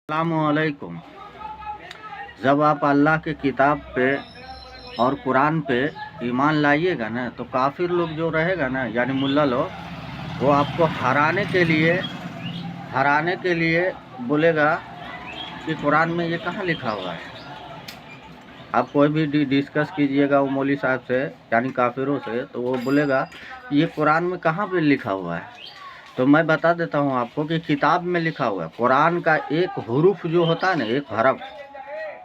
अस्सलामुअलैकुम। जब आप अल्लाह के किताब पे और कुरान पे ईमान लाइएगा ना, तो काफिर लोग जो रहेगा ना, यानी मुल्ला लोग, वो आपको हराने के लिए बोलेगा कि कुरान में ये कहाँ लिखा हुआ है। आप कोई भी डिस्कस कीजिएगा वो मौलवी साहब से, यानी काफिरों से, तो वो बोलेगा ये कुरान में कहाँ पे लिखा हुआ है। तो मैं बता देता हूँ आपको कि किताब में लिखा हुआ है। कुरान का एक हुरूफ जो होता है ना, एक हरफ,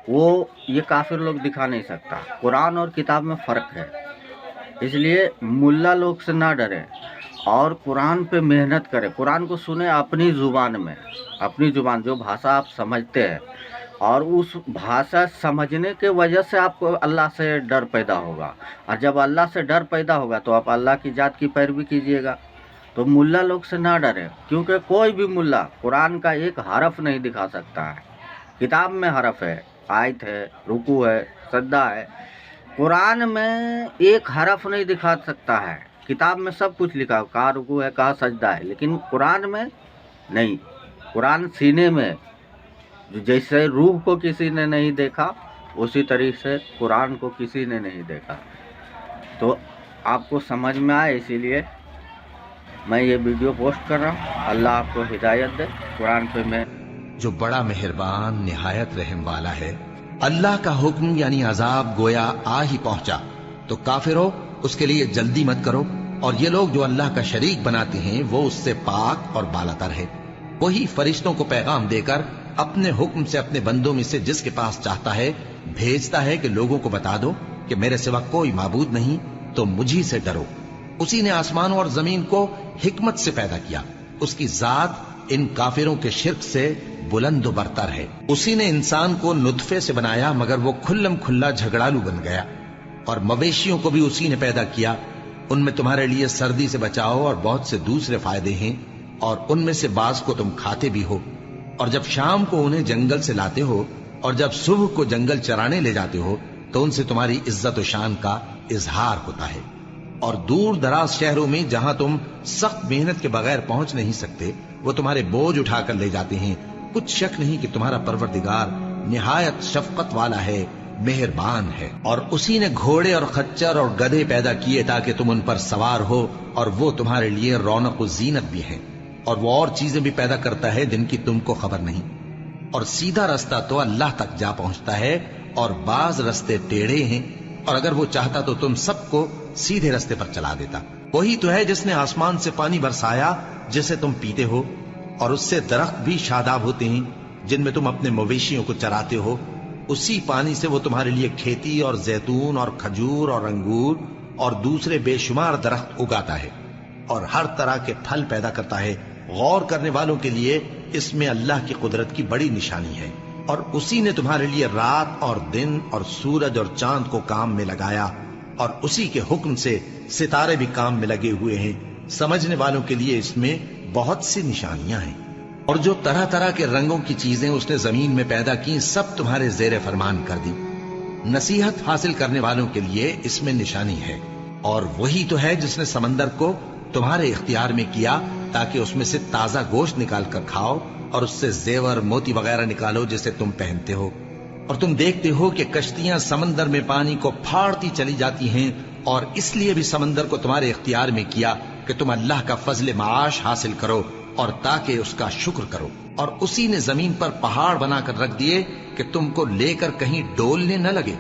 वो ये काफिर लोग दिखा नहीं सकता। कुरान और किताब में फ़र्क है। इसलिए मुल्ला लोग से ना डरें और कुरान पे मेहनत करें। कुरान को सुने अपनी ज़ुबान में, अपनी ज़ुबान जो भाषा आप समझते हैं, और उस भाषा समझने के वजह से आपको अल्लाह से डर पैदा होगा। और जब अल्लाह से डर पैदा होगा तो आप अल्लाह की ज़ात की पैरवी कीजिएगा। तो मुल्ला लोग से ना डरें, क्योंकि कोई भी मुल्ला कुरान का एक हरफ नहीं दिखा सकता है। किताब में हरफ है, आयत है, रुकू है, सजदा है। कुरान में एक हरफ नहीं दिखा सकता है। किताब में सब कुछ लिखा है, कहाँ रुकू है, कहाँ सजदा है, लेकिन कुरान में नहीं। कुरान सीने में, जैसे रूह को किसी ने नहीं देखा, उसी तरीके से कुरान को किसी ने नहीं देखा। तो आपको समझ में आए, इसीलिए मैं ये वीडियो पोस्ट कर रहा हूँ। अल्लाह आपको हिदायत दे। कुरान पे मैं जो बड़ा मेहरबान निहायत रहम वाला है। अल्लाह का हुक्म यानी अजाब गोया आ ही पहुंचा, तो काफिरों उसके लिए जल्दी मत करो। और ये लोग जो अल्लाह का शरीक बनाते हैं वो उससे पाक और बालातर है। वही फरिश्तों को पैगाम देकर अपने हुक्म से अपने बंदों में से जिसके पास चाहता है भेजता है कि लोगों को बता दो कि मेरे सिवा कोई माबूद नहीं, तो मुझी से डरो। उसी ने आसमानों और जमीन को हिकमत से पैदा किया। उसकी जात इन काफिरों के शिर्क से बुलंद बरतर है। उसी ने इंसान को नुतफे से बनाया, मगर वो खुल्लम खुल्ला झगड़ालू बन गया। और मवेशियों को भी उसी ने पैदा किया। उनमें तुम्हारे लिए सर्दी से बचाओ और बहुत से दूसरे फायदे हैं, और उनमें से बाज को तुम खाते भी हो। और जब शाम को उन्हें जंगल से लाते हो और जब सुबह को जंगल चराने ले जाते हो, तो उनसे तुम्हारी इज्जत और शान का इजहार होता है। और दूर दराज शहरों में जहां तुम सख्त मेहनत के बगैर पहुंच नहीं सकते, वो तुम्हारे बोझ उठाकर ले जाते हैं। कुछ शक नहीं कि तुम्हारा परवरदिगार निहायत शफकत वाला है, मेहरबान है। और उसी ने घोड़े और खच्चर और गधे पैदा किए ताकि तुम उन पर सवार हो, और वो तुम्हारे लिए रौनक और जीनत भी है। और वो और चीजें भी पैदा करता है जिनकी तुमको खबर नहीं। और सीधा रास्ता तो अल्लाह तक जा पहुंचता है, और बाज रास्ते टेढ़े हैं। और अगर वो चाहता तो तुम सबको सीधे रास्ते पर चला देता। वही तो है जिसने आसमान से पानी बरसाया जिसे तुम पीते हो, और उससे दरख्त भी शादाब होते हैं जिनमें तुम अपने मवेशियों को चराते हो। उसी पानी से वो तुम्हारे लिए खेती और जैतून और खजूर और अंगूर और दूसरे बेशुमार दरख्त उगाता है, और हर तरह के फल पैदा करता है। गौर करने वालों के लिए इसमें अल्लाह की कुदरत की बड़ी निशानी है। और उसी ने तुम्हारे लिए रात और दिन और सूरज और चांद को काम में लगाया, और उसी के हुक्म से सितारे भी काम में लगे हुए हैं। समझने वालों के लिए इसमें बहुत सी निशानियां हैं। और जो तरह तरह के रंगों की चीजें उसने जमीन में पैदा की, सब तुम्हारे जेरे फरमान कर दी। नसीहत हासिल करने वालों के लिए इसमें निशानी है। और वही तो है जिसने समंदर को तुम्हारे इख्तियार में किया ताकि उसमें से ताजा गोश्त निकाल कर खाओ, और उससे जेवर मोती वगैरह निकालो जिसे तुम पहनते हो। और तुम देखते हो कि कश्तियां समंदर में पानी को फाड़ती चली जाती हैं, और इसलिए भी समंदर को तुम्हारे इख्तियार में किया कि तुम अल्लाह का फजल माश हासिल करो, और ताकि उसका शुक्र करो। और उसी ने जमीन पर पहाड़ बनाकर रख दिए कि तुमको लेकर कहीं डोलने न लगे।